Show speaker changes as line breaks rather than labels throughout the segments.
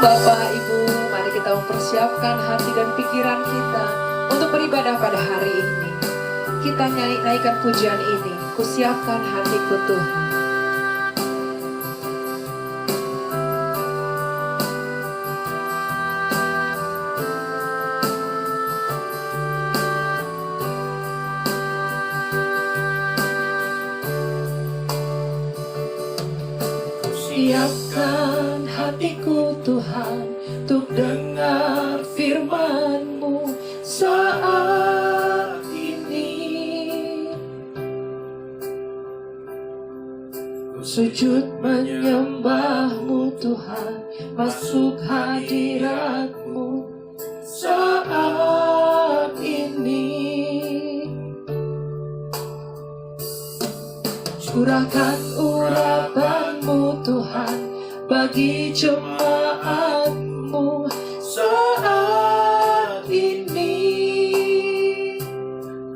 Bapak, Ibu, mari kita mempersiapkan hati dan pikiran kita untuk beribadah pada hari ini. Kita naikkan pujian ini, kusiapkan hatiku Tuhan. Siapkan hatiku Tuhan untuk dengar firman-Mu saat ini. Ku sujud menyembah-Mu Tuhan, masuk hadirat-Mu saat ini. Curahkan urapan-Mu Tuhan bagi jemaat-Mu saat ini.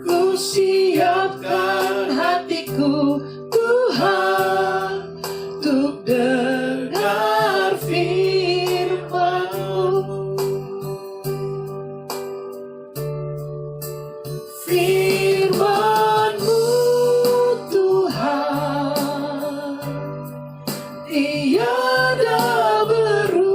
Ku siapkan hatiku Tuhan untuk dengar firman-Mu. Firman-Mu Tuhan, tiada berubah.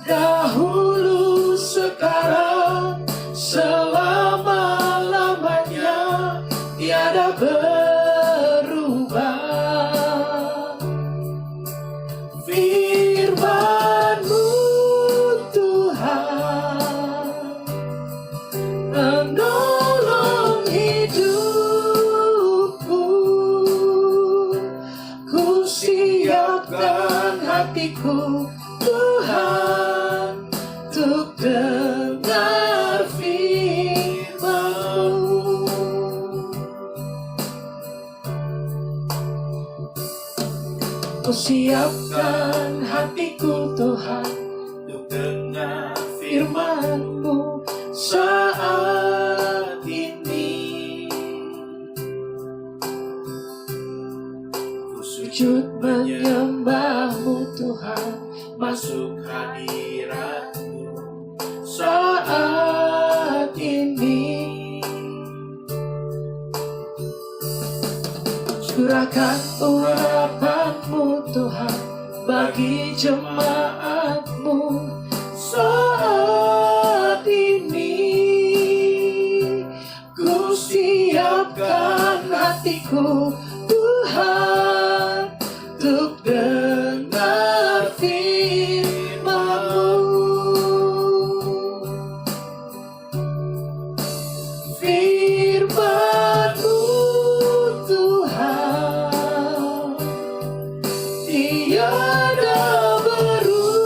Dahulu, sekarang, selama-lamanya, tiada berubah. Firman-Mu Tuhan, menolong hidupku. Ku siapkan hatiku Tuhan untuk dengar firman-Mu. Ku siapkan hatiku Tuhan untuk dengar firman-Mu saat ini. Ku sujud menyembah-Mu Tuhan, masuk hadirat-Mu saat ini. Curahkan urapan-Mu Tuhan bagi jemaat-Mu saat ini. Ku siapkan hatiku Tuhan untuk dengar firman-Mu. Firman-Mu Tuhan, tiada berubah.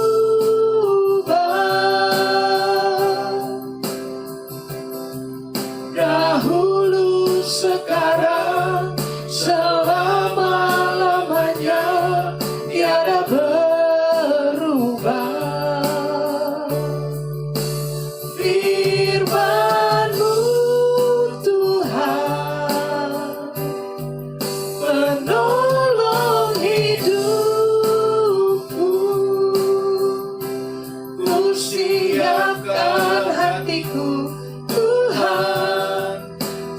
Dahulu, sekarang, selama-lamanya, tiada berubah. Firman-Mu Tuhan, menolong hidupku. Ku siapkan hatiku Tuhan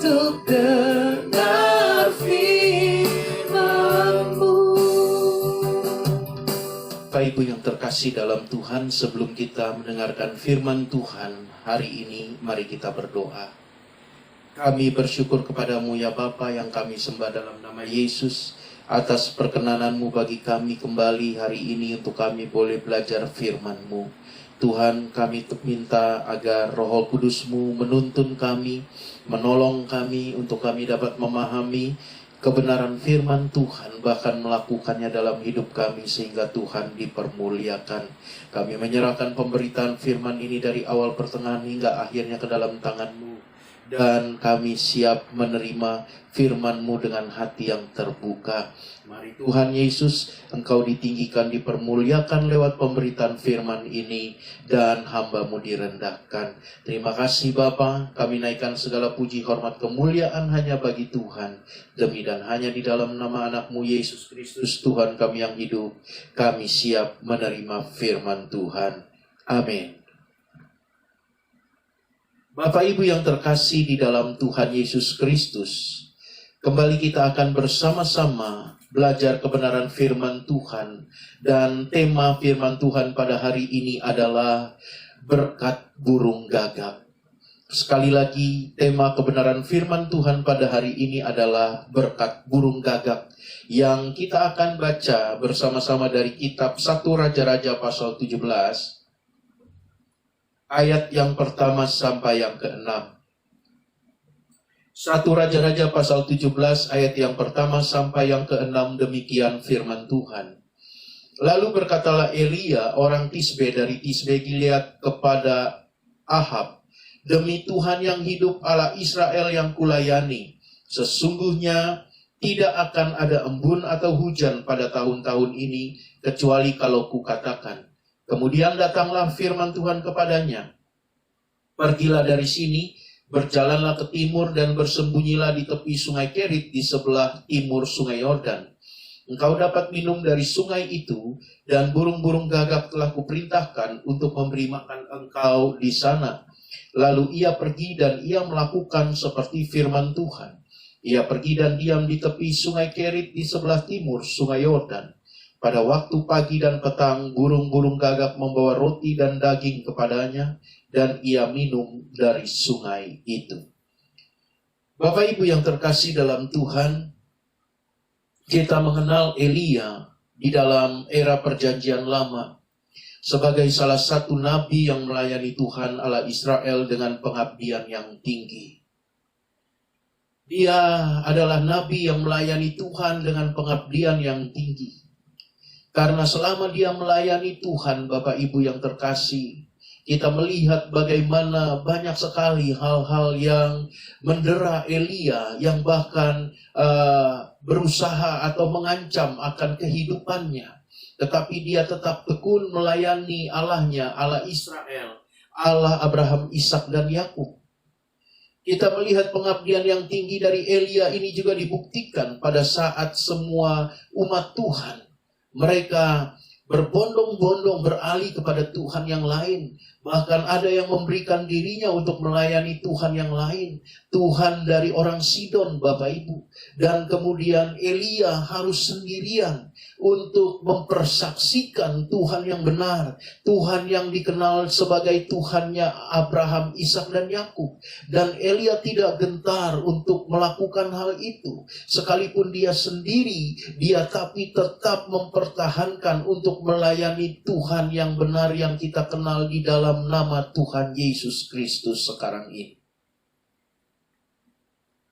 untuk dengar firman-Mu.
Bapak Ibu yang terkasih dalam Tuhan, sebelum kita mendengarkan firman Tuhan hari ini, mari kita berdoa. Kami bersyukur kepadamu ya Bapa yang kami sembah dalam nama Yesus, atas perkenanan-Mu bagi kami kembali hari ini untuk kami boleh belajar firman-Mu. Tuhan, kami minta agar Roh Kudus-Mu menuntun kami, menolong kami untuk kami dapat memahami kebenaran firman Tuhan, bahkan melakukannya dalam hidup kami sehingga Tuhan dipermuliakan. Kami menyerahkan pemberitaan firman ini dari awal pertengahan hingga akhirnya ke dalam tangan-Mu. dan kami siap menerima firman-Mu dengan hati yang terbuka. Mari Tuhan Yesus, Engkau ditinggikan, dipermuliakan lewat pemberitaan firman ini, dan hamba-Mu direndahkan. Terima kasih Bapa, kami naikkan segala puji, hormat, kemuliaan hanya bagi Tuhan. Demi dan hanya di dalam nama anak-Mu Yesus Kristus, Tuhan kami yang hidup, kami siap menerima firman Tuhan. Amin. Bapak Ibu yang terkasih di dalam Tuhan Yesus Kristus, kembali kita akan bersama-sama belajar kebenaran firman Tuhan. Dan tema firman Tuhan pada hari ini adalah berkat burung gagak. Sekali lagi, tema kebenaran firman Tuhan pada hari ini adalah berkat burung gagak, yang kita akan baca bersama-sama dari kitab 1 Raja-Raja pasal 17, ayat yang pertama sampai yang ke-6. 1 Raja-Raja pasal 17 ayat yang pertama sampai yang ke-6, demikian firman Tuhan. Lalu berkatalah Elia orang Tisbe dari Tisbe Gilead kepada Ahab, demi Tuhan yang hidup, Allah Israel yang kulayani, sesungguhnya tidak akan ada embun atau hujan pada tahun-tahun ini, kecuali kalau kukatakan. Kemudian datanglah firman Tuhan kepadanya, pergilah dari sini, berjalanlah ke timur dan bersembunyilah di tepi sungai Kerit di sebelah timur sungai Yordan. Engkau dapat minum dari sungai itu, dan burung-burung gagak telah kuperintahkan untuk memberi makan engkau di sana. Lalu ia pergi dan ia melakukan seperti firman Tuhan. Ia pergi dan diam di tepi sungai Kerit di sebelah timur sungai Yordan. Pada waktu pagi dan petang, burung-burung gagak membawa roti dan daging kepadanya, dan ia minum dari sungai itu. Bapak Ibu yang terkasih dalam Tuhan, kita mengenal Elia di dalam era perjanjian lama sebagai salah satu nabi yang melayani Tuhan Allah Israel dengan pengabdian yang tinggi. Dia adalah nabi yang melayani Tuhan dengan pengabdian yang tinggi. Karena selama dia melayani Tuhan, Bapak Ibu yang terkasih, kita melihat bagaimana banyak sekali hal-hal yang mendera Elia, yang bahkan berusaha atau mengancam akan kehidupannya. Tetapi dia tetap tekun melayani Allahnya, Allah Israel, Allah Abraham, Ishak, dan Yakub. Kita melihat pengabdian yang tinggi dari Elia ini juga dibuktikan pada saat semua umat Tuhan, mereka berbondong-bondong beralih kepada Tuhan yang lain. Bahkan ada yang memberikan dirinya untuk melayani Tuhan yang lain. Tuhan dari orang Sidon, Bapak Ibu. Dan kemudian Elia harus sendirian untuk mempersaksikan Tuhan yang benar. Tuhan yang dikenal sebagai Tuhannya Abraham, Ishak, dan Yakub. Dan Elia tidak gentar untuk melakukan hal itu. Sekalipun dia sendiri, dia tapi tetap mempertahankan untuk melayani Tuhan yang benar yang kita kenal di dalam nama Tuhan Yesus Kristus sekarang ini.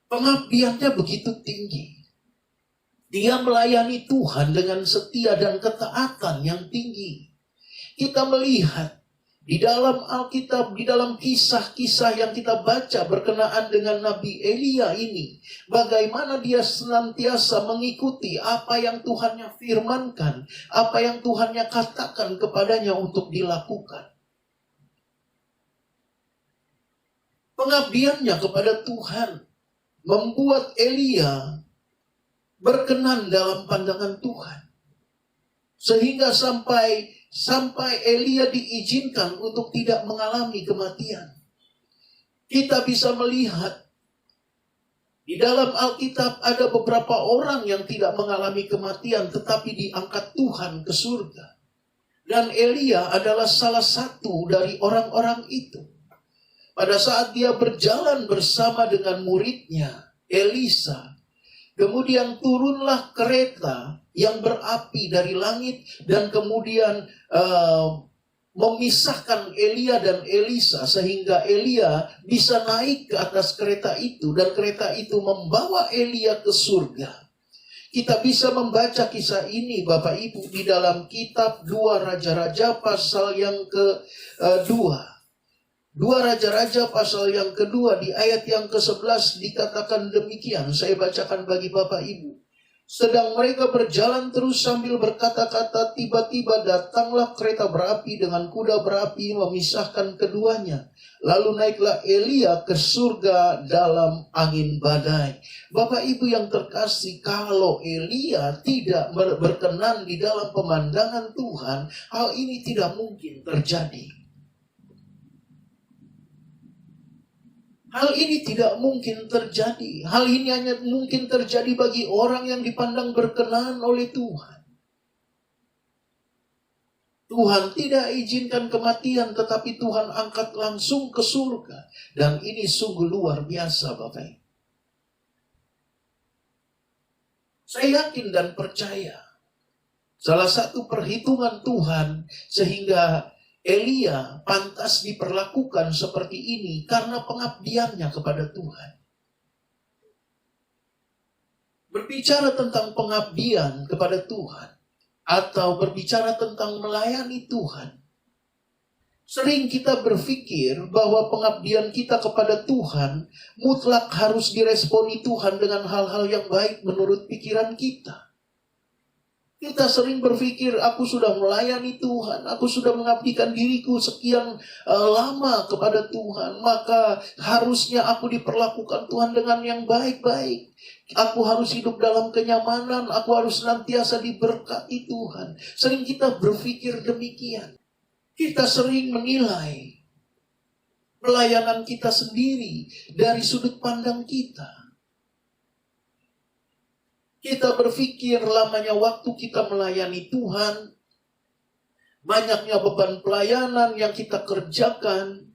Pengabdiannya begitu tinggi. Dia melayani Tuhan dengan setia dan ketaatan yang tinggi. Kita melihat di dalam Alkitab, di dalam kisah-kisah yang kita baca berkenaan dengan Nabi Elia ini, bagaimana dia senantiasa mengikuti apa yang Tuhannya firmankan, apa yang Tuhannya katakan kepadanya untuk dilakukan. Pengabdiannya kepada Tuhan membuat Elia berkenan dalam pandangan Tuhan. Sehingga sampai Elia diizinkan untuk tidak mengalami kematian. Kita bisa melihat di dalam Alkitab ada beberapa orang yang tidak mengalami kematian tetapi diangkat Tuhan ke surga. Dan Elia adalah salah satu dari orang-orang itu. Pada saat dia berjalan bersama dengan muridnya, Elisa, kemudian turunlah kereta yang berapi dari langit dan kemudian memisahkan Elia dan Elisa sehingga Elia bisa naik ke atas kereta itu dan kereta itu membawa Elia ke surga. Kita bisa membaca kisah ini Bapak Ibu di dalam kitab 2 Raja-Raja pasal yang ke-2. 2 Raja-Raja pasal yang kedua di ayat yang ke-11 dikatakan demikian. Saya bacakan bagi Bapak Ibu. Sedang mereka berjalan terus sambil berkata-kata, tiba-tiba datanglah kereta berapi dengan kuda berapi memisahkan keduanya. Lalu naiklah Elia ke surga dalam angin badai. Bapak Ibu yang terkasih, kalau Elia tidak berkenan di dalam pemandangan Tuhan, hal ini tidak mungkin terjadi. Hal ini tidak mungkin terjadi. Hal ini hanya mungkin terjadi bagi orang yang dipandang berkenan oleh Tuhan. Tuhan tidak izinkan kematian, tetapi Tuhan angkat langsung ke surga. Dan ini sungguh luar biasa, Bapak Ibu. Saya yakin dan percaya, salah satu perhitungan Tuhan sehingga Elia pantas diperlakukan seperti ini karena pengabdiannya kepada Tuhan. Berbicara tentang pengabdian kepada Tuhan atau berbicara tentang melayani Tuhan, sering kita berpikir bahwa pengabdian kita kepada Tuhan mutlak harus diresponi Tuhan dengan hal-hal yang baik menurut pikiran kita. Kita sering berpikir, aku sudah melayani Tuhan, aku sudah mengabdikan diriku sekian lama kepada Tuhan, maka harusnya aku diperlakukan Tuhan dengan yang baik-baik. Aku harus hidup dalam kenyamanan, aku harus senantiasa diberkati Tuhan. Sering kita berpikir demikian. Kita sering menilai pelayanan kita sendiri dari sudut pandang kita. Kita berpikir lamanya waktu kita melayani Tuhan, banyaknya beban pelayanan yang kita kerjakan,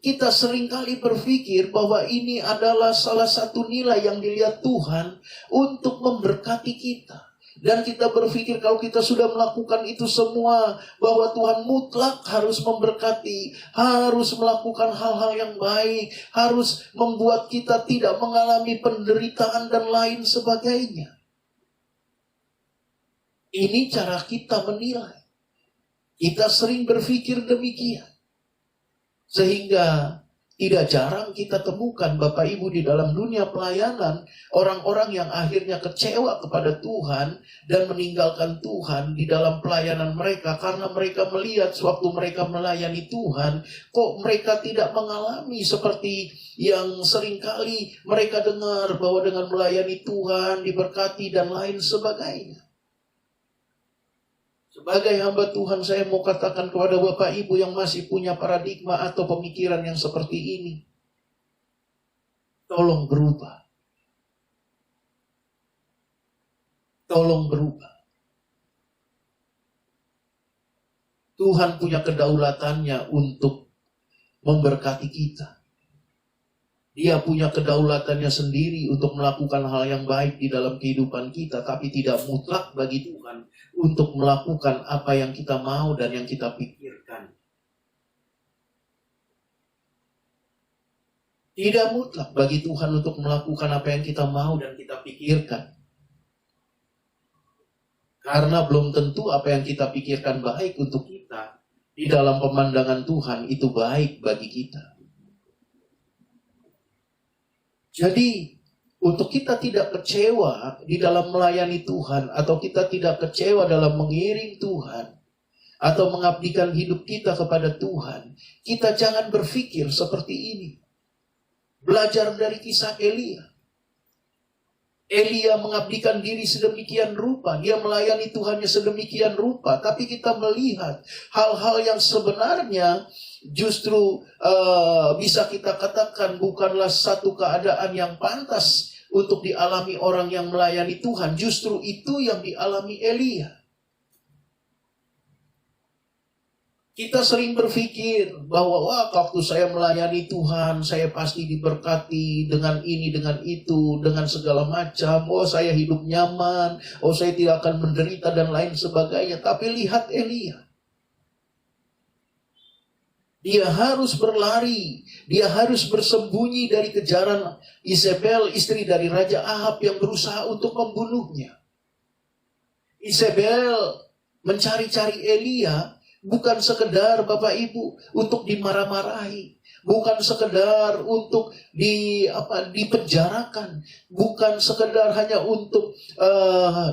kita seringkali berpikir bahwa ini adalah salah satu nilai yang dilihat Tuhan untuk memberkati kita. Dan kita berpikir kalau kita sudah melakukan itu semua, bahwa Tuhan mutlak harus memberkati, harus melakukan hal-hal yang baik, harus membuat kita tidak mengalami penderitaan dan lain sebagainya. Ini cara kita menilai. Kita sering berpikir demikian. Sehingga tidak jarang kita temukan Bapak Ibu di dalam dunia pelayanan, orang-orang yang akhirnya kecewa kepada Tuhan dan meninggalkan Tuhan di dalam pelayanan mereka. Karena mereka melihat sewaktu mereka melayani Tuhan, kok mereka tidak mengalami seperti yang seringkali mereka dengar bahwa dengan melayani Tuhan diberkati dan lain sebagainya. Sebagai hamba Tuhan, saya mau katakan kepada Bapak Ibu yang masih punya paradigma atau pemikiran yang seperti ini, tolong berubah. Tolong berubah. Tuhan punya kedaulatannya untuk memberkati kita. Dia punya kedaulatannya sendiri untuk melakukan hal yang baik di dalam kehidupan kita, tapi tidak mutlak bagi Tuhan untuk melakukan apa yang kita mau dan yang kita pikirkan. Tidak mutlak bagi Tuhan untuk melakukan apa yang kita mau dan kita pikirkan. Karena belum tentu apa yang kita pikirkan baik untuk kita, di dalam pemandangan Tuhan itu baik bagi kita. Jadi, untuk kita tidak kecewa di dalam melayani Tuhan, atau kita tidak kecewa dalam mengiring Tuhan, atau mengabdikan hidup kita kepada Tuhan, kita jangan berpikir seperti ini. Belajar dari kisah Elia. Elia mengabdikan diri sedemikian rupa, dia melayani Tuhannya sedemikian rupa, tapi kita melihat hal-hal yang sebenarnya justru bisa kita katakan bukanlah satu keadaan yang pantas untuk dialami orang yang melayani Tuhan. Justru itu yang dialami Elia. Kita sering berpikir bahwa waktu saya melayani Tuhan, saya pasti diberkati dengan ini, dengan itu, dengan segala macam. Oh, saya hidup nyaman. Oh, saya tidak akan menderita dan lain sebagainya. Tapi lihat Elia. Dia harus berlari. Dia harus bersembunyi dari kejaran Isabel, istri dari Raja Ahab yang berusaha untuk membunuhnya. Isabel mencari-cari Elia bukan sekedar Bapak Ibu untuk dimarah-marahi. bukan sekedar untuk dipenjarakan, bukan sekedar hanya untuk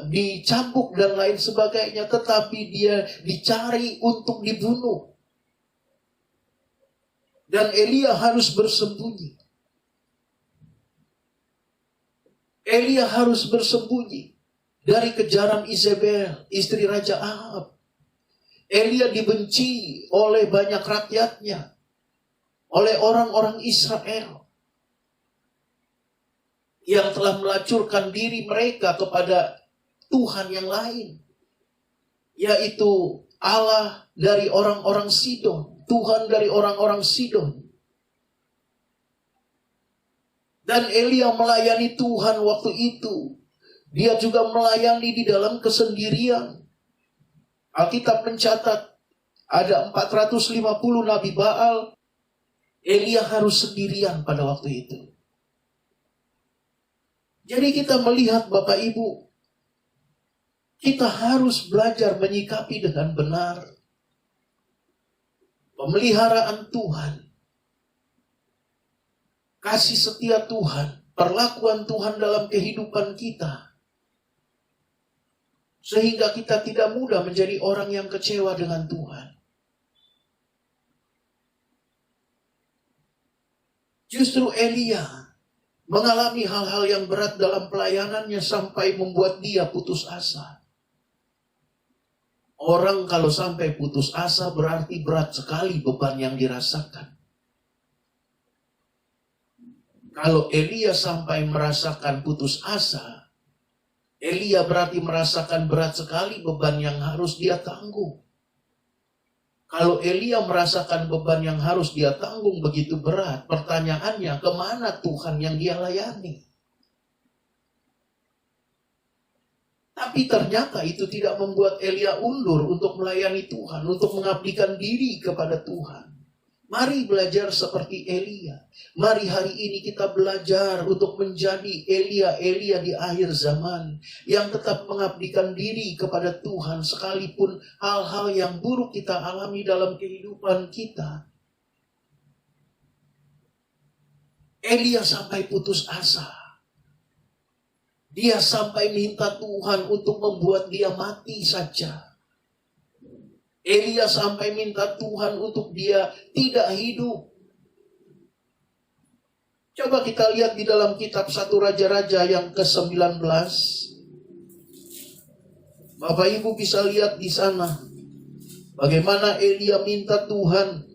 dicambuk dan lain sebagainya, tetapi dia dicari untuk dibunuh. Dan Elia harus bersembunyi. Elia harus bersembunyi dari kejaran Izebel, istri Raja Ahab. Elia dibenci oleh banyak rakyatnya, oleh orang-orang Israel yang telah melacurkan diri mereka kepada Tuhan yang lain, yaitu Allah dari orang-orang Sidon, Tuhan dari orang-orang Sidon. Dan Elia melayani Tuhan waktu itu. Dia juga melayani di dalam kesendirian. Alkitab mencatat ada 450 Nabi Baal. Elia harus sendirian pada waktu itu. Jadi kita melihat Bapak Ibu, kita harus belajar menyikapi dengan benar pemeliharaan Tuhan, kasih setia Tuhan, perlakuan Tuhan dalam kehidupan kita. Sehingga kita tidak mudah menjadi orang yang kecewa dengan Tuhan. Justru Elia mengalami hal-hal yang berat dalam pelayanannya sampai membuat dia putus asa. Orang kalau sampai putus asa berarti berat sekali beban yang dirasakan. Kalau Elia sampai merasakan putus asa, Elia berarti merasakan berat sekali beban yang harus dia tanggung. Kalau Elia merasakan beban yang harus dia tanggung begitu berat, pertanyaannya, kemana Tuhan yang dia layani? Tapi ternyata itu tidak membuat Elia undur untuk melayani Tuhan, untuk mengabdikan diri kepada Tuhan. Mari belajar seperti Elia. Mari hari ini kita belajar untuk menjadi Elia-Elia di akhir zaman, yang tetap mengabdikan diri kepada Tuhan sekalipun hal-hal yang buruk kita alami dalam kehidupan kita. Elia sampai putus asa. Dia sampai minta Tuhan untuk membuat dia mati saja. Elia sampai minta Tuhan untuk dia tidak hidup. Coba kita lihat di dalam kitab 1 Raja-Raja yang ke-19. Bapak Ibu bisa lihat di sana bagaimana Elia minta Tuhan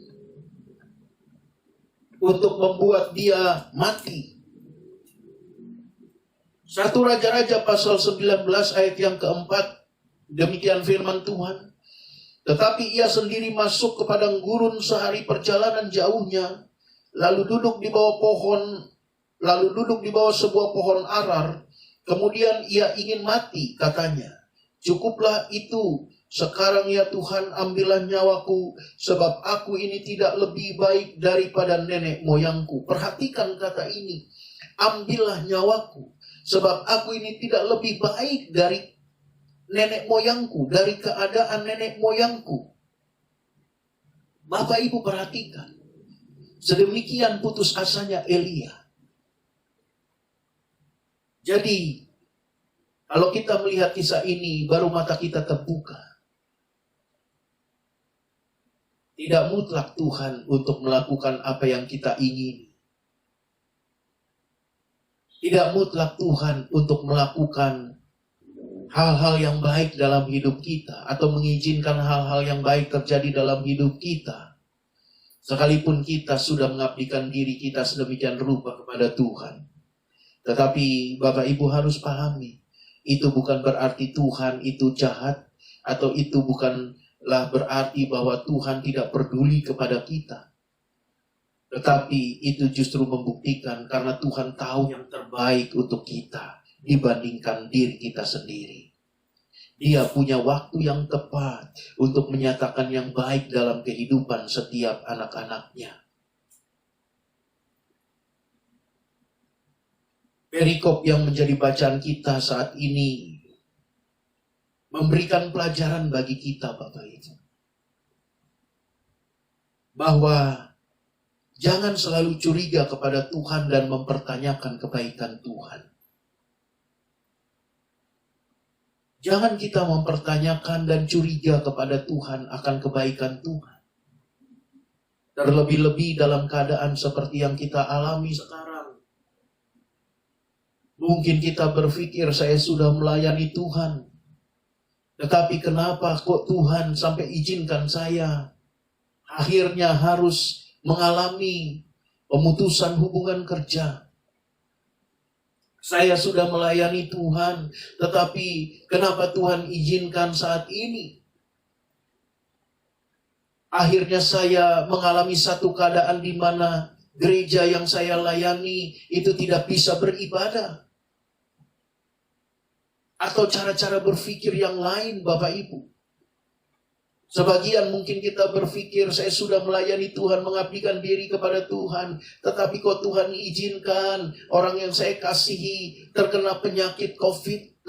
untuk membuat dia mati. 1 Raja-Raja pasal 19 ayat yang keempat. Demikian firman Tuhan. Tetapi ia sendiri masuk ke padang gurun sehari perjalanan jauhnya, lalu duduk di bawah sebuah pohon arar. Kemudian ia ingin mati, katanya. Cukuplah itu, sekarang ya Tuhan, ambillah nyawaku, sebab aku ini tidak lebih baik daripada nenek moyangku. Perhatikan kata ini, ambillah nyawaku, sebab aku ini tidak lebih baik dari nenek moyangku, dari keadaan nenek moyangku. Bapak Ibu perhatikan, sedemikian putus asanya Elia. Jadi, kalau kita melihat kisah ini, baru mata kita terbuka. Tidak mutlak Tuhan untuk melakukan apa yang kita ingini. Tidak mutlak Tuhan untuk melakukan hal-hal yang baik dalam hidup kita, atau mengizinkan hal-hal yang baik terjadi dalam hidup kita, sekalipun kita sudah mengabdikan diri kita sedemikian rupa kepada Tuhan. Tetapi Bapak Ibu harus pahami, itu bukan berarti Tuhan itu jahat, atau itu bukanlah berarti bahwa Tuhan tidak peduli kepada kita. Tetapi itu justru membuktikan karena Tuhan tahu yang terbaik untuk kita dibandingkan diri kita sendiri. Dia punya waktu yang tepat untuk menyatakan yang baik dalam kehidupan setiap anak-anaknya. Perikop yang menjadi bacaan kita saat ini memberikan pelajaran bagi kita, Bapak Ibu, bahwa Jangan selalu curiga kepada Tuhan dan mempertanyakan kebaikan Tuhan. Jangan kita mempertanyakan dan curiga kepada Tuhan akan kebaikan Tuhan. Terlebih-lebih dalam keadaan seperti yang kita alami sekarang. Mungkin kita berpikir saya sudah melayani Tuhan. Tetapi kenapa kok Tuhan sampai izinkan saya akhirnya harus mengalami pemutusan hubungan kerja. Saya sudah melayani Tuhan, tetapi kenapa Tuhan izinkan saat ini? Akhirnya saya mengalami satu keadaan di mana gereja yang saya layani itu tidak bisa beribadah. Atau cara-cara berpikir yang lain, Bapak Ibu. Sebagian mungkin kita berpikir, saya sudah melayani Tuhan, mengabdikan diri kepada Tuhan. Tetapi kok Tuhan izinkan orang yang saya kasihi terkena penyakit COVID-19.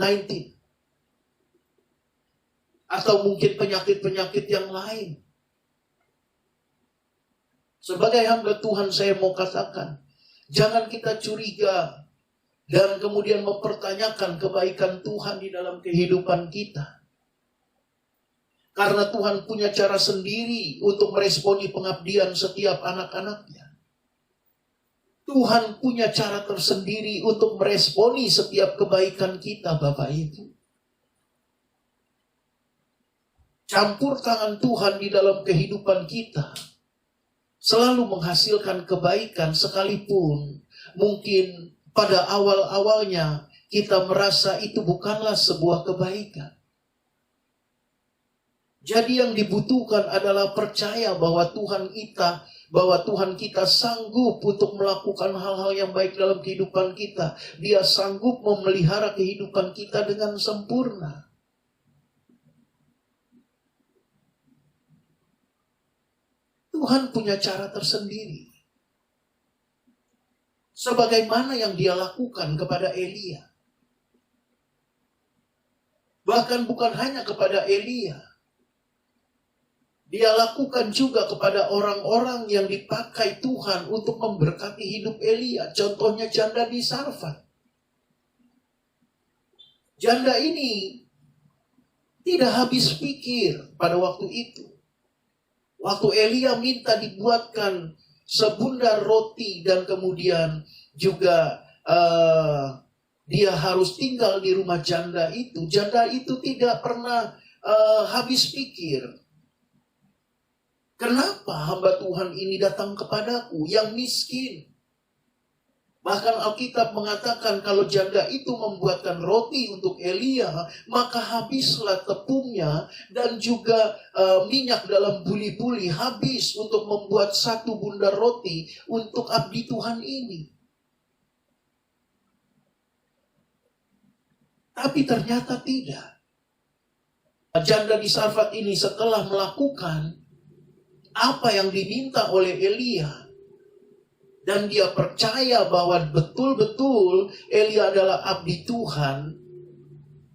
Atau mungkin penyakit-penyakit yang lain. Sebagai hamba Tuhan saya mau katakan, jangan kita curiga dan kemudian mempertanyakan kebaikan Tuhan di dalam kehidupan kita. Karena Tuhan punya cara sendiri untuk meresponi pengabdian setiap anak-anaknya. Tuhan punya cara tersendiri untuk meresponi setiap kebaikan kita, Bapak Ibu. Campur tangan Tuhan di dalam kehidupan kita selalu menghasilkan kebaikan, sekalipun mungkin pada awal-awalnya kita merasa itu bukanlah sebuah kebaikan. Jadi yang dibutuhkan adalah percaya bahwa Tuhan kita sanggup untuk melakukan hal-hal yang baik dalam kehidupan kita. Dia sanggup memelihara kehidupan kita dengan sempurna. Tuhan punya cara tersendiri. Sebagaimana yang dia lakukan kepada Elia. Bahkan bukan hanya kepada Elia. Dia lakukan juga kepada orang-orang yang dipakai Tuhan untuk memberkati hidup Elia. Contohnya janda di Sarfat. Janda ini tidak habis pikir pada waktu itu. Waktu Elia minta dibuatkan sebundar roti dan kemudian juga dia harus tinggal di rumah janda itu. Janda itu tidak pernah habis pikir. Kenapa hamba Tuhan ini datang kepadaku yang miskin? Bahkan Alkitab mengatakan kalau janda itu membuatkan roti untuk Elia, maka habislah tepungnya dan juga minyak dalam buli-buli habis untuk membuat satu bundar roti untuk abdi Tuhan ini. Tapi ternyata tidak. Janda di Sarfat ini setelah melakukan apa yang diminta oleh Elia, dan dia percaya bahwa betul-betul Elia adalah abdi Tuhan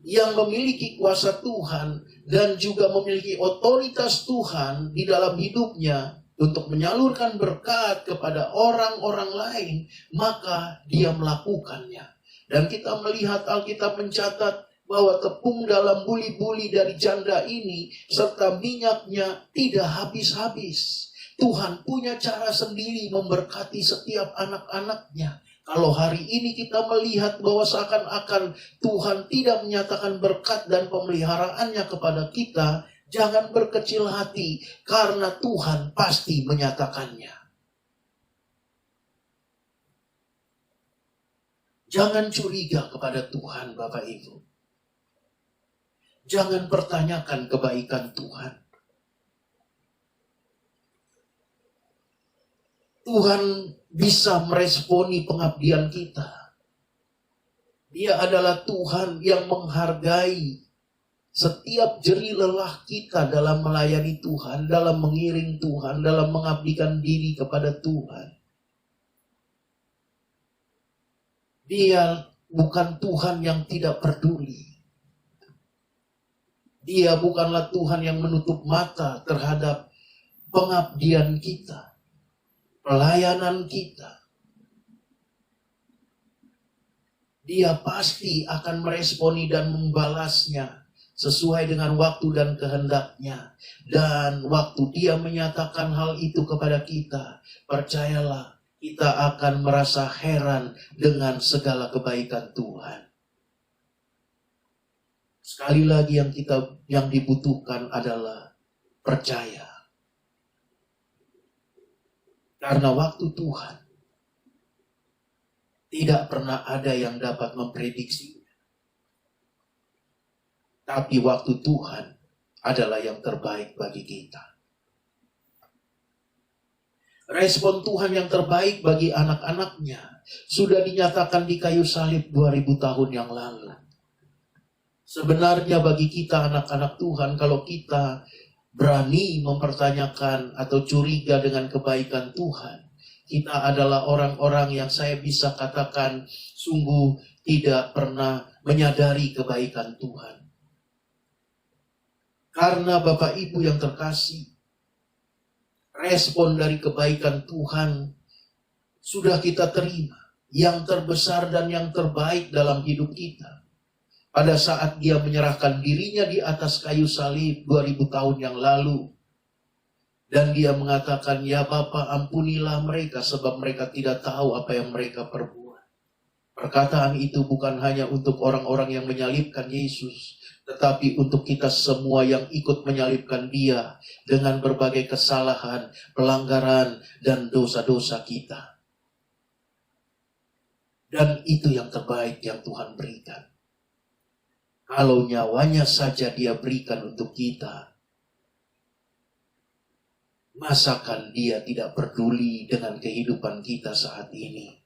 yang memiliki kuasa Tuhan dan juga memiliki otoritas Tuhan di dalam hidupnya untuk menyalurkan berkat kepada orang-orang lain, maka dia melakukannya. Dan kita melihat Alkitab mencatat bahwa tepung dalam buli-buli dari janda ini serta minyaknya tidak habis-habis. Tuhan punya cara sendiri memberkati setiap anak-anaknya. Kalau hari ini kita melihat bahwa seakan-akan Tuhan tidak menyatakan berkat dan pemeliharaannya kepada kita, jangan berkecil hati karena Tuhan pasti menyatakannya. Jangan curiga kepada Tuhan, Bapak Ibu. Jangan pertanyakan kebaikan Tuhan. Tuhan bisa meresponi pengabdian kita. Dia adalah Tuhan yang menghargai setiap jerih lelah kita dalam melayani Tuhan, dalam mengiring Tuhan, dalam mengabdikan diri kepada Tuhan. Dia bukan Tuhan yang tidak peduli. Dia bukanlah Tuhan yang menutup mata terhadap pengabdian kita. pelayanan kita, Dia pasti akan meresponi dan membalasnya sesuai dengan waktu dan kehendaknya. Dan waktu Dia menyatakan hal itu kepada kita, percayalah, kita akan merasa heran dengan segala kebaikan Tuhan. Sekali lagi yang dibutuhkan adalah percaya. Karena waktu Tuhan tidak pernah ada yang dapat memprediksinya. Tapi waktu Tuhan adalah yang terbaik bagi kita. Respon Tuhan yang terbaik bagi anak-anaknya sudah dinyatakan di kayu salib 2000 tahun yang lalu. Sebenarnya bagi kita anak-anak Tuhan, kalau kita berani mempertanyakan atau curiga dengan kebaikan Tuhan, kita adalah orang-orang yang saya bisa katakan sungguh tidak pernah menyadari kebaikan Tuhan. Karena Bapak Ibu yang terkasih, respon dari kebaikan Tuhan sudah kita terima, yang terbesar dan yang terbaik dalam hidup kita. Pada saat Dia menyerahkan dirinya di atas kayu salib 2000 tahun yang lalu. Dan Dia mengatakan, ya Bapa, ampunilah mereka sebab mereka tidak tahu apa yang mereka perbuat. Perkataan itu bukan hanya untuk orang-orang yang menyalibkan Yesus, tetapi untuk kita semua yang ikut menyalibkan Dia dengan berbagai kesalahan, pelanggaran, dan dosa-dosa kita. Dan itu yang terbaik yang Tuhan berikan. Kalau nyawanya saja Dia berikan untuk kita, masakan Dia tidak peduli dengan kehidupan kita saat ini?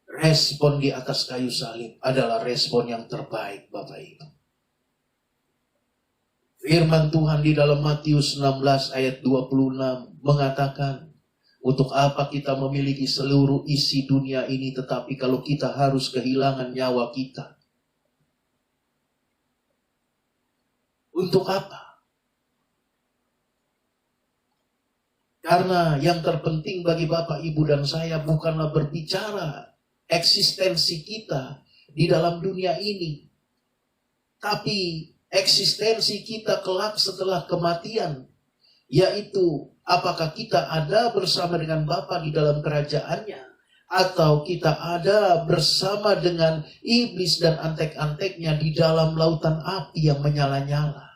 Respon di atas kayu salib adalah respon yang terbaik, Bapak Ibu. Firman Tuhan di dalam Matius 16 ayat 26 mengatakan, untuk apa kita memiliki seluruh isi dunia ini tetapi kalau kita harus kehilangan nyawa kita? Untuk apa? Karena yang terpenting bagi Bapak, Ibu, dan saya bukanlah berbicara eksistensi kita di dalam dunia ini, tapi eksistensi kita kelak setelah kematian, yaitu apakah kita ada bersama dengan Bapa di dalam kerajaannya, atau kita ada bersama dengan iblis dan antek-anteknya di dalam lautan api yang menyala-nyala.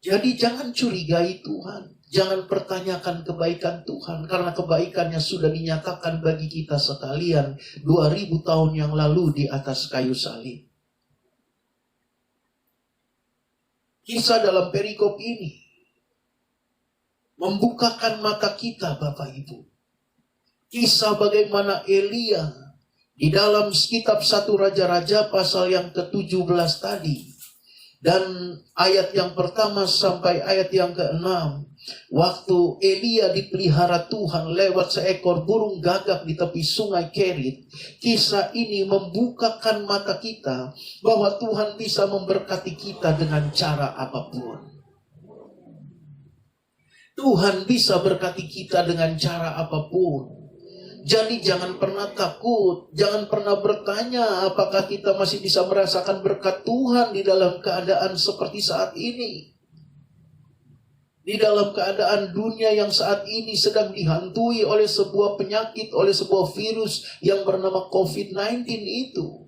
Jadi jangan curigai Tuhan, jangan pertanyakan kebaikan Tuhan, karena kebaikannya sudah dinyatakan bagi kita sekalian 2000 tahun yang lalu di atas kayu salib. Kisah dalam perikop ini membukakan mata kita, Bapak Ibu. Kisah bagaimana Elia di dalam kitab 1 Raja-Raja pasal yang ke-17 tadi. Dan ayat yang pertama sampai ayat yang ke-6. Waktu Elia dipelihara Tuhan lewat seekor burung gagak di tepi sungai Kerit. Kisah ini membukakan mata kita bahwa Tuhan bisa memberkati kita dengan cara apapun. Tuhan bisa berkati kita dengan cara apapun. Jadi jangan pernah takut, jangan pernah bertanya apakah kita masih bisa merasakan berkat Tuhan di dalam keadaan seperti saat ini. Di dalam keadaan dunia yang saat ini sedang dihantui oleh sebuah penyakit, oleh sebuah virus yang bernama COVID-19 itu.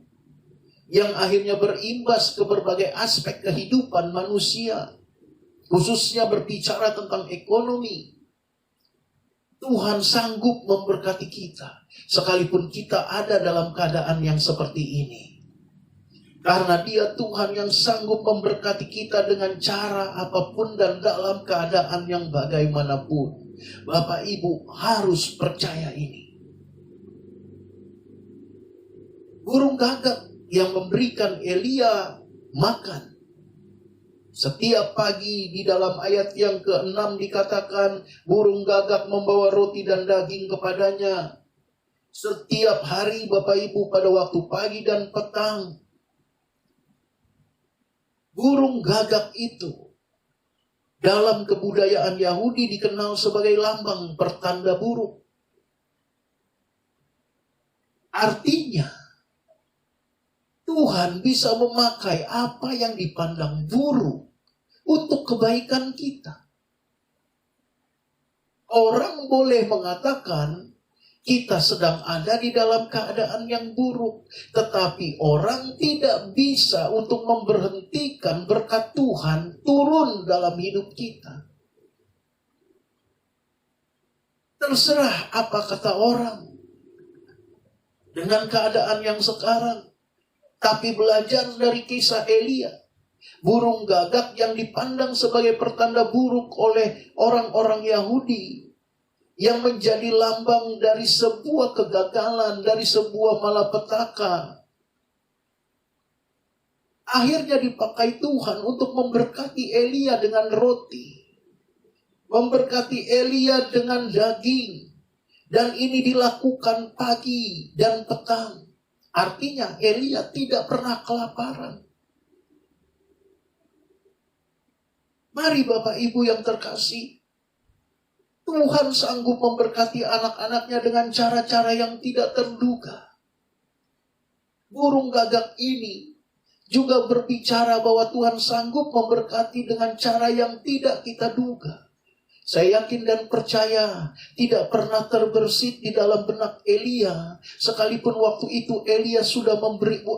Yang akhirnya berimbas ke berbagai aspek kehidupan manusia. Khususnya berbicara tentang ekonomi. Tuhan sanggup memberkati kita, sekalipun kita ada dalam keadaan yang seperti ini. Karena Dia Tuhan yang sanggup memberkati kita dengan cara apapun dan dalam keadaan yang bagaimanapun. Bapak Ibu harus percaya ini. Burung gagak yang memberikan Elia makan. Setiap pagi di dalam ayat yang ke-6 dikatakan burung gagak membawa roti dan daging kepadanya. Setiap hari Bapak Ibu pada waktu pagi dan petang. Burung gagak itu dalam kebudayaan Yahudi dikenal sebagai lambang pertanda buruk. Artinya, Tuhan bisa memakai apa yang dipandang buruk untuk kebaikan kita. Orang boleh mengatakan kita sedang ada di dalam keadaan yang buruk, tetapi orang tidak bisa untuk memberhentikan berkat Tuhan turun dalam hidup kita. Terserah apa kata orang dengan keadaan yang sekarang. Tapi belajar dari kisah Elia, burung gagak yang dipandang sebagai pertanda buruk oleh orang-orang Yahudi, yang menjadi lambang dari sebuah kegagalan, dari sebuah malapetaka, akhirnya dipakai Tuhan untuk memberkati Elia dengan roti, memberkati Elia dengan daging, dan ini dilakukan pagi dan petang. Artinya Elia tidak pernah kelaparan. Mari Bapak Ibu yang terkasih, Tuhan sanggup memberkati anak-anaknya dengan cara-cara yang tidak terduga. Burung gagak ini juga berbicara bahwa Tuhan sanggup memberkati dengan cara yang tidak kita duga. Saya yakin dan percaya tidak pernah terbersit di dalam benak Elia. Sekalipun waktu itu Elia sudah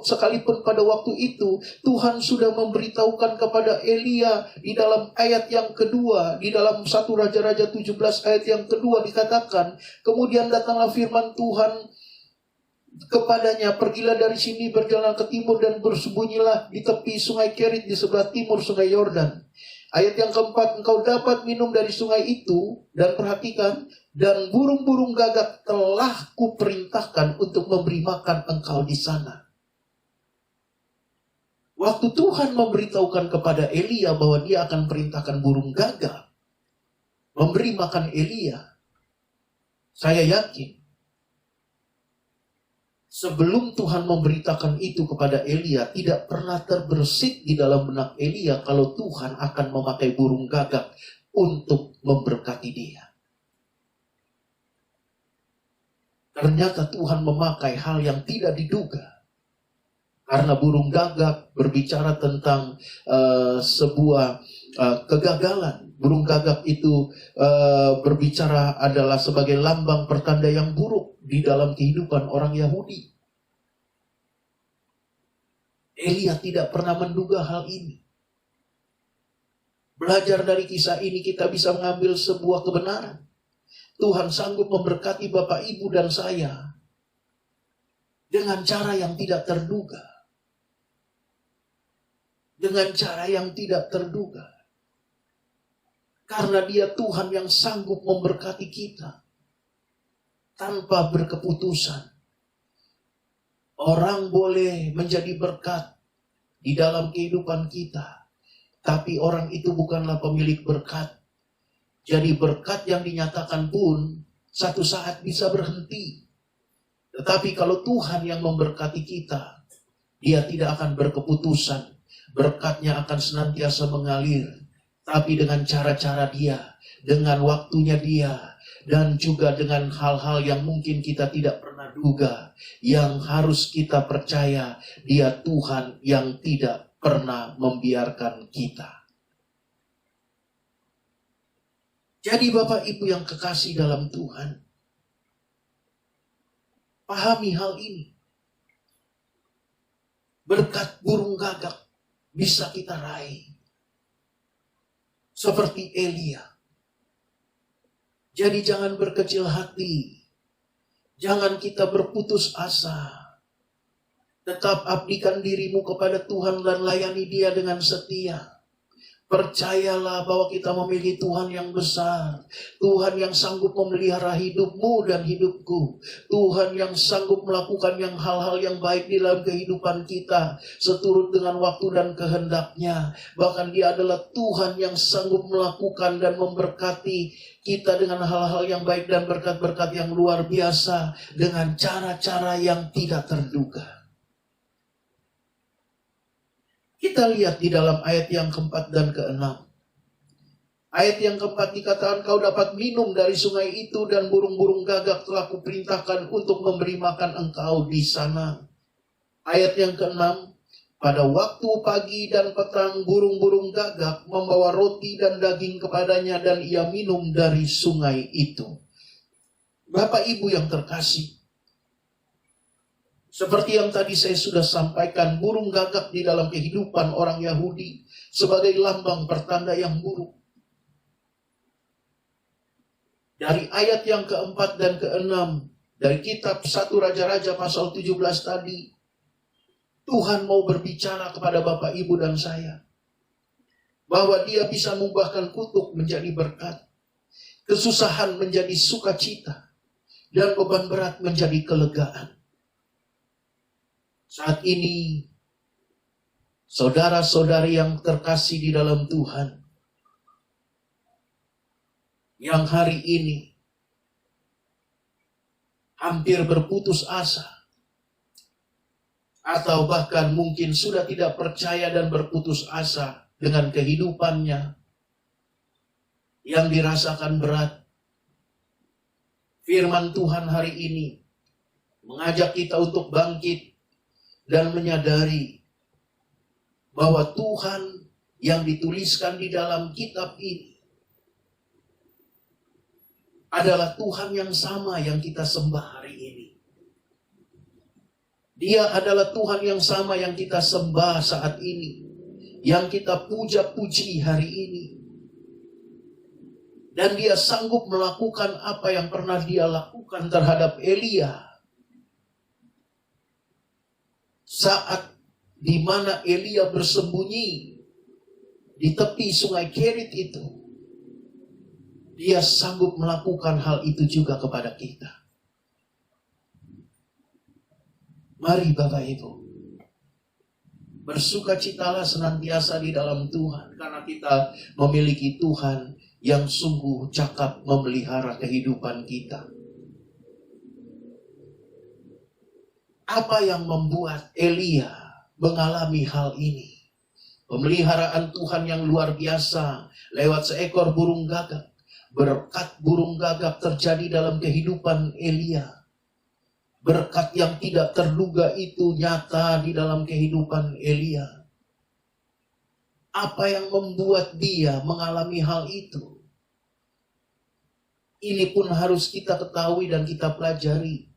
sekalipun pada waktu itu Tuhan sudah memberitahukan kepada Elia di dalam ayat yang kedua, di dalam 1 Raja-Raja 17 ayat yang kedua dikatakan, kemudian datanglah firman Tuhan kepadanya, pergilah dari sini, berjalan ke timur dan bersembunyilah di tepi sungai Kerit di sebelah timur sungai Yordan. Ayat yang keempat, engkau dapat minum dari sungai itu, dan perhatikan, dan burung-burung gagak telah kuperintahkan untuk memberi makan engkau di sana. Waktu Tuhan memberitahukan kepada Elia bahwa dia akan perintahkan burung gagak memberi makan Elia, saya yakin sebelum Tuhan memberitakan itu kepada Elia, tidak pernah terbersit di dalam benak Elia kalau Tuhan akan memakai burung gagak untuk memberkati dia. Ternyata Tuhan memakai hal yang tidak diduga. Karena burung gagak berbicara tentang sebuah kegagalan. Burung gagak itu berbicara adalah sebagai lambang pertanda yang buruk di dalam kehidupan orang Yahudi. Elia tidak pernah menduga hal ini. Belajar dari kisah ini kita bisa mengambil sebuah kebenaran. Tuhan sanggup memberkati Bapak, Ibu, dan saya dengan cara yang tidak terduga. Dengan cara yang tidak terduga. Karena dia Tuhan yang sanggup memberkati kita tanpa berkeputusan. Orang boleh menjadi berkat di dalam kehidupan kita, tapi orang itu bukanlah pemilik berkat. Jadi berkat yang dinyatakan pun satu saat bisa berhenti. Tetapi kalau Tuhan yang memberkati kita, dia tidak akan berkeputusan. Berkatnya akan senantiasa mengalir. Tapi dengan cara-cara dia, dengan waktunya dia, dan juga dengan hal-hal yang mungkin kita tidak pernah duga. Yang harus kita percaya, dia Tuhan yang tidak pernah membiarkan kita. Jadi Bapak Ibu yang kekasih dalam Tuhan, pahami hal ini. Berkat burung gagak bisa kita raih. Seperti Elia. Jadi jangan berkecil hati. Jangan kita berputus asa. Tetap abdikan dirimu kepada Tuhan dan layani dia dengan setia. Percayalah bahwa kita memiliki Tuhan yang besar. Tuhan yang sanggup memelihara hidupmu dan hidupku. Tuhan yang sanggup melakukan hal-hal yang baik di dalam kehidupan kita. Seturut dengan waktu dan kehendaknya. Bahkan dia adalah Tuhan yang sanggup melakukan dan memberkati kita dengan hal-hal yang baik dan berkat-berkat yang luar biasa. Dengan cara-cara yang tidak terduga. Kita lihat di dalam ayat yang keempat dan keenam. Ayat yang keempat dikatakan, kau dapat minum dari sungai itu dan burung-burung gagak telah kuperintahkan untuk memberi makan engkau di sana. Ayat yang keenam, pada waktu pagi dan petang burung-burung gagak membawa roti dan daging kepadanya dan ia minum dari sungai itu. Bapak Ibu yang terkasih, seperti yang tadi saya sudah sampaikan, burung gagak di dalam kehidupan orang Yahudi sebagai lambang pertanda yang buruk. Dari ayat yang keempat dan keenam dari kitab 1 Raja-Raja pasal 17 tadi, Tuhan mau berbicara kepada Bapak, Ibu, dan saya bahwa Dia bisa mengubahkan kutuk menjadi berkat, kesusahan menjadi sukacita, dan beban berat menjadi kelegaan. Saat ini, saudara-saudari yang terkasih di dalam Tuhan, yang hari ini hampir berputus asa, atau bahkan mungkin sudah tidak percaya dan berputus asa dengan kehidupannya yang dirasakan berat. Firman Tuhan hari ini mengajak kita untuk bangkit dan menyadari bahwa Tuhan yang dituliskan di dalam kitab ini adalah Tuhan yang sama yang kita sembah hari ini. Dia adalah Tuhan yang sama yang kita sembah saat ini, yang kita puja-puji hari ini. Dan Dia sanggup melakukan apa yang pernah Dia lakukan terhadap Elia. Saat di mana Elia bersembunyi di tepi sungai Kerit itu, Dia sanggup melakukan hal itu juga kepada kita. Mari Bapak Ibu, bersukacitalah senantiasa di dalam Tuhan, karena kita memiliki Tuhan yang sungguh cakap memelihara kehidupan kita. Apa yang membuat Elia mengalami hal ini? Pemeliharaan Tuhan yang luar biasa lewat seekor burung gagak. Berkat burung gagak terjadi dalam kehidupan Elia. Berkat yang tidak terduga itu nyata di dalam kehidupan Elia. Apa yang membuat dia mengalami hal itu? Ini pun harus kita ketahui dan kita pelajari.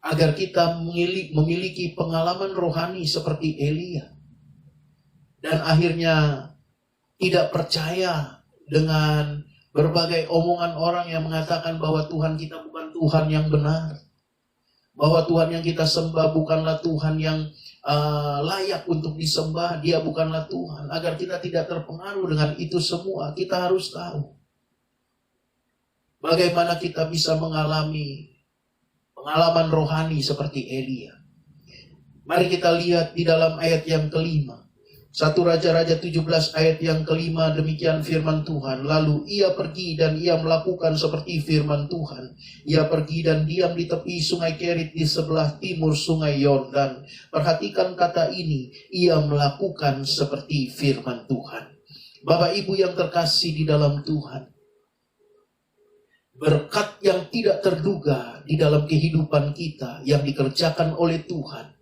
Agar kita memiliki pengalaman rohani seperti Elia. Dan akhirnya tidak percaya dengan berbagai omongan orang yang mengatakan bahwa Tuhan kita bukan Tuhan yang benar. Bahwa Tuhan yang kita sembah bukanlah Tuhan yang layak untuk disembah. Dia bukanlah Tuhan. Agar kita tidak terpengaruh dengan itu semua, kita harus tahu bagaimana kita bisa mengalami pengalaman rohani seperti Elia. Mari kita lihat di dalam ayat yang kelima. 1 Raja-Raja 17 ayat yang kelima, demikian firman Tuhan. Lalu ia pergi dan ia melakukan seperti firman Tuhan. Ia pergi dan diam di tepi sungai Kerit di sebelah timur sungai Yordan. Perhatikan kata ini, ia melakukan seperti firman Tuhan. Bapak Ibu yang terkasih di dalam Tuhan, berkat yang tidak terduga di dalam kehidupan kita yang dikerjakan oleh Tuhan,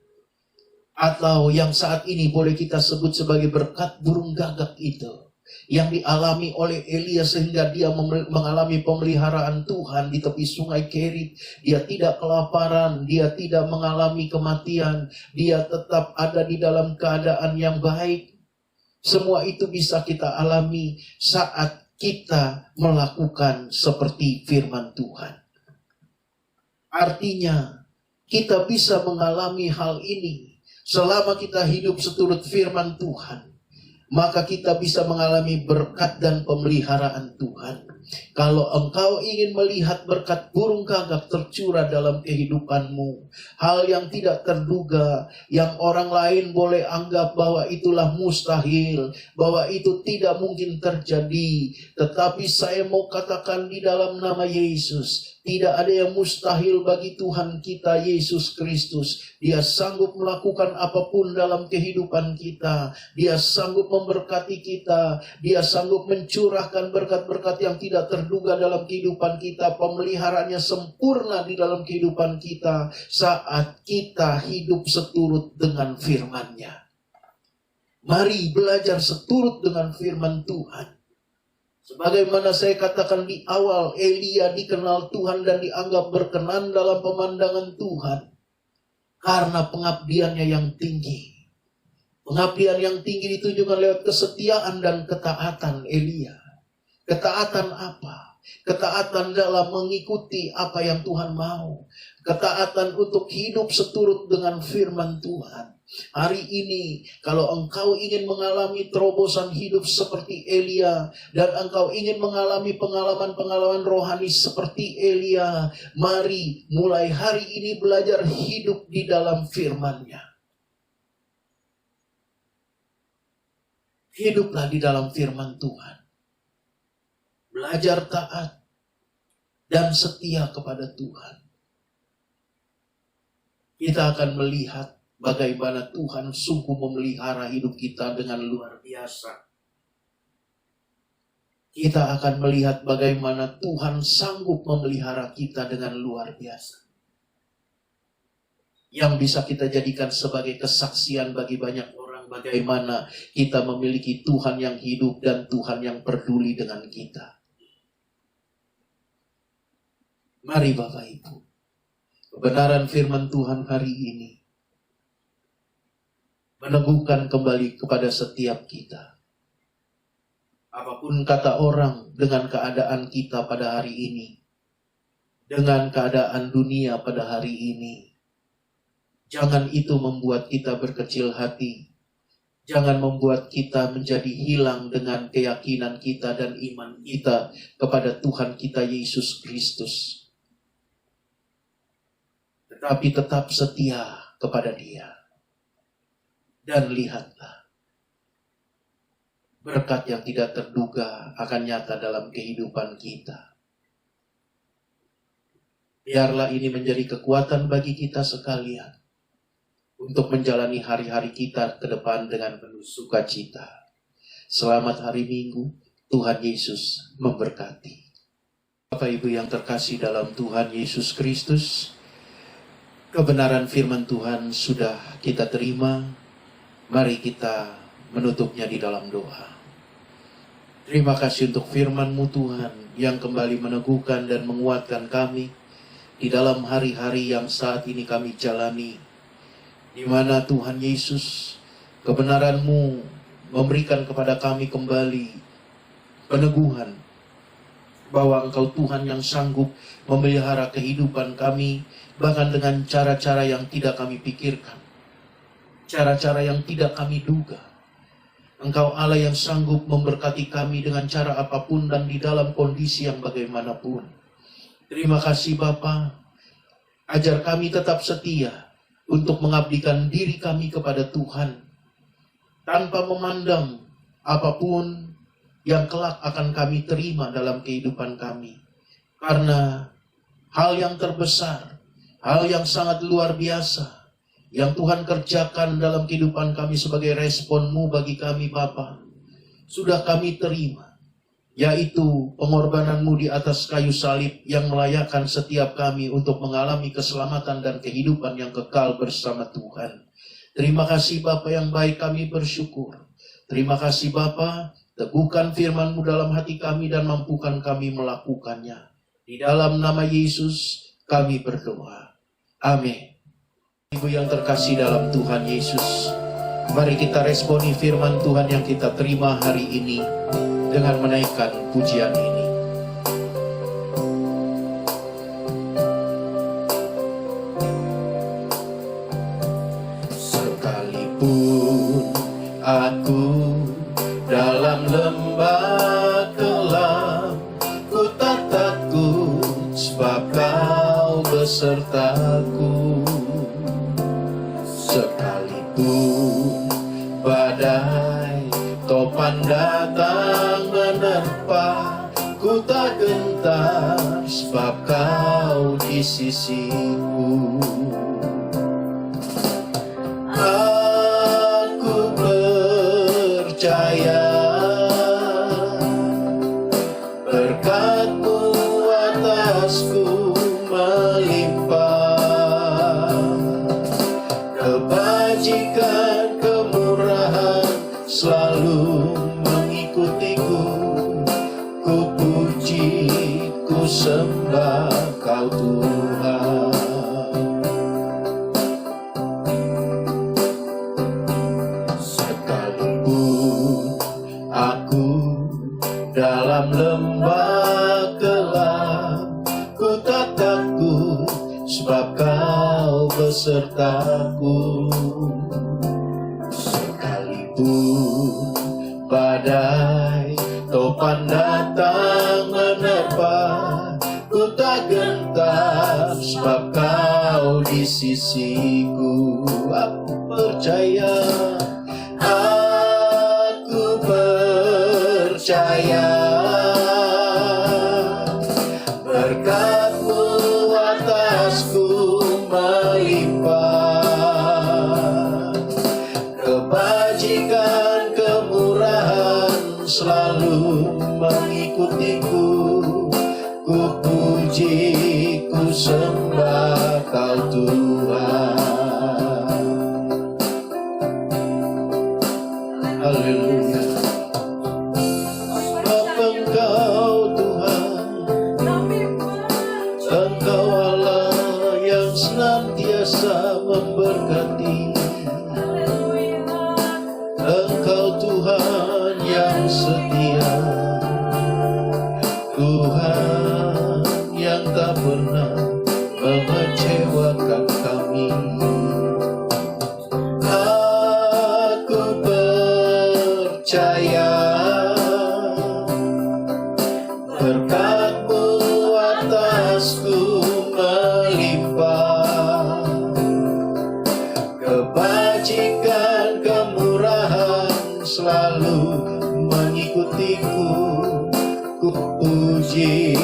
atau yang saat ini boleh kita sebut sebagai berkat burung gagak itu, yang dialami oleh Elia sehingga dia mengalami pemeliharaan Tuhan di tepi sungai Kerit. Dia tidak kelaparan, dia tidak mengalami kematian, dia tetap ada di dalam keadaan yang baik. Semua itu bisa kita alami saat kita melakukan seperti firman Tuhan. Artinya, kita bisa mengalami hal ini selama kita hidup seturut firman Tuhan, maka kita bisa mengalami berkat dan pemeliharaan Tuhan. Kalau engkau ingin melihat berkat burung gagak tercurah dalam kehidupanmu, hal yang tidak terduga, yang orang lain boleh anggap bahwa itulah mustahil, bahwa itu tidak mungkin terjadi. Tetapi saya mau katakan di dalam nama Yesus, Tidak ada yang mustahil bagi Tuhan kita Yesus Kristus. Dia sanggup melakukan apapun dalam kehidupan kita. Dia sanggup memberkati kita. Dia sanggup mencurahkan berkat-berkat yang tidak terduga dalam kehidupan kita. Pemeliharaannya sempurna di dalam kehidupan kita saat kita hidup seturut dengan firman-Nya. Mari belajar seturut dengan firman Tuhan. Sebagaimana saya katakan di awal, Elia dikenal Tuhan dan dianggap berkenan dalam pemandangan Tuhan. Karena pengabdiannya yang tinggi. Pengabdian yang tinggi ditunjukkan lewat kesetiaan dan ketaatan Elia. Ketaatan apa? Ketaatan dalam mengikuti apa yang Tuhan mau. Ketaatan untuk hidup seturut dengan firman Tuhan. Hari ini, kalau engkau ingin mengalami terobosan hidup seperti Elia, dan engkau ingin mengalami pengalaman-pengalaman rohani seperti Elia, mari mulai hari ini belajar hidup di dalam firman-Nya. Hiduplah di dalam firman Tuhan. Belajar taat dan setia kepada Tuhan. Kita akan melihat bagaimana Tuhan sungguh memelihara hidup kita dengan luar biasa. Kita akan melihat bagaimana Tuhan sanggup memelihara kita dengan luar biasa. Yang bisa kita jadikan sebagai kesaksian bagi banyak orang bagaimana kita memiliki Tuhan yang hidup dan Tuhan yang peduli dengan kita. Mari Bapak Ibu, kebenaran firman Tuhan hari ini meneguhkan kembali kepada setiap kita. Apapun kata orang dengan keadaan kita pada hari ini, dengan keadaan dunia pada hari ini, jangan itu membuat kita berkecil hati. Jangan membuat kita menjadi hilang dengan keyakinan kita dan iman kita kepada Tuhan kita Yesus Kristus. Tetapi tetap setia kepada Dia. Dan lihatlah, berkat yang tidak terduga akan nyata dalam kehidupan kita. Biarlah ini menjadi kekuatan bagi kita sekalian untuk menjalani hari-hari kita ke depan dengan penuh sukacita. Selamat hari Minggu, Tuhan Yesus memberkati. Bapak Ibu yang terkasih dalam Tuhan Yesus Kristus, kebenaran firman Tuhan sudah kita terima. Mari kita menutupnya di dalam doa. Terima kasih untuk firman-Mu Tuhan yang kembali meneguhkan dan menguatkan kami di dalam hari-hari yang saat ini kami jalani. Di mana Tuhan Yesus, kebenaran-Mu memberikan kepada kami kembali peneguhan bahwa Engkau Tuhan yang sanggup memelihara kehidupan kami, bahkan dengan cara-cara yang tidak kami pikirkan. Cara-cara yang tidak kami duga. Engkau Allah yang sanggup memberkati kami dengan cara apapun dan di dalam kondisi yang bagaimanapun. Terima kasih Bapa. Ajar kami tetap setia untuk mengabdikan diri kami kepada Tuhan. Tanpa memandang apapun yang kelak akan kami terima dalam kehidupan kami. Karena hal yang terbesar, hal yang sangat luar biasa, yang Tuhan kerjakan dalam kehidupan kami sebagai respon-Mu bagi kami Bapa, sudah kami terima, yaitu pengorbanan-Mu di atas kayu salib yang melayakkan setiap kami untuk mengalami keselamatan dan kehidupan yang kekal bersama Tuhan. Terima kasih Bapa yang baik, kami bersyukur. Terima kasih Bapa, teguhkan firman-Mu dalam hati kami dan mampukan kami melakukannya. Di dalam nama Yesus kami berdoa. Amin. Ibu yang terkasih dalam Tuhan Yesus, mari kita responi firman Tuhan yang kita terima hari ini dengan menaikkan pujian ini. Sekalipun aku dalam lembah kelam, ku tak takut sebab Kau besertaku. Sekalipun badai topan datang menerpa, ku ku tak gentar sebab kau di sisiku. Aku percaya berkat-Mu atasku melimpah, kebajikan kemurahan selalu mengikutiku. Ku puji, ku sembah Kau Tuhan. Sekalipun aku dalam lembah gelap, ku tak takut sebab Kau besertaku. Sekalipun badai topan datang menerpa, ku tak gentar sebab Kau di sisiku. Aku percaya, aku percaya berkat-Mu atasku melimpah, kebajikan kemurahan selalu mengikutiku. Ku puji, ku sembah Kau Tuhan. Haleluya. Sebab Engkau Tuhan, Engkau Allah yang senantiasa memberkati. Engkau Tuhan yang setia, Tuhan yang tak pernah mengecewakan kami. Aku percaya berkat-Mu atasku melimpah, kebajikan kemurahan selalu mengikutiku. Ku puji,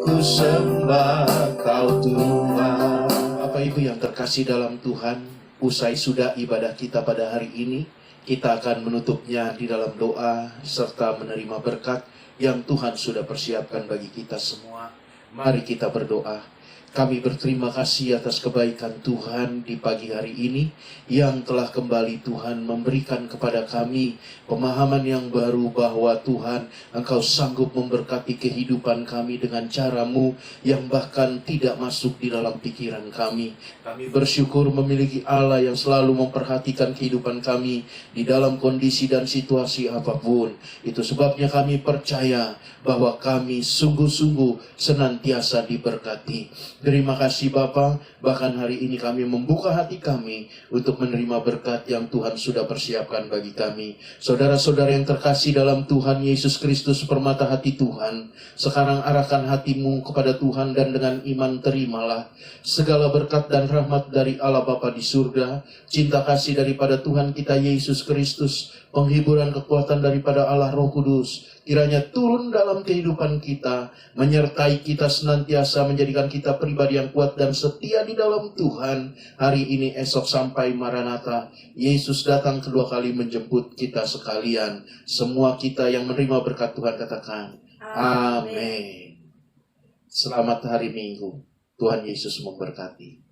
ku sembah Kau Tuhan. Bapak Ibu yang terkasih dalam Tuhan, usai sudah ibadah kita pada hari ini, kita akan menutupnya di dalam doa serta menerima berkat yang Tuhan sudah persiapkan bagi kita semua. Mari kita berdoa. Kami berterima kasih atas kebaikan Tuhan di pagi hari ini yang telah kembali Tuhan memberikan kepada kami pemahaman yang baru bahwa Tuhan Engkau sanggup memberkati kehidupan kami dengan cara-Mu yang bahkan tidak masuk di dalam pikiran kami. Kami bersyukur memiliki Allah yang selalu memperhatikan kehidupan kami di dalam kondisi dan situasi apapun. Itu sebabnya kami percaya bahwa kami sungguh-sungguh senantiasa diberkati. Terima kasih Bapa, bahkan hari ini kami membuka hati kami untuk menerima berkat yang Tuhan sudah persiapkan bagi kami. Saudara-saudara yang terkasih dalam Tuhan Yesus Kristus, permata hati Tuhan, sekarang arahkan hatimu kepada Tuhan dan dengan iman terimalah segala berkat dan rahmat dari Allah Bapa di surga, cinta kasih daripada Tuhan kita Yesus Kristus, penghiburan kekuatan daripada Allah Roh Kudus, kiranya turun dalam kehidupan kita, menyertai kita senantiasa, menjadikan kita pribadi yang kuat dan setia di dalam Tuhan, hari ini, esok, sampai Maranatha. Yesus datang kedua kali menjemput kita sekalian. Semua kita yang menerima berkat Tuhan katakan, Amin. Selamat hari Minggu. Tuhan Yesus memberkati.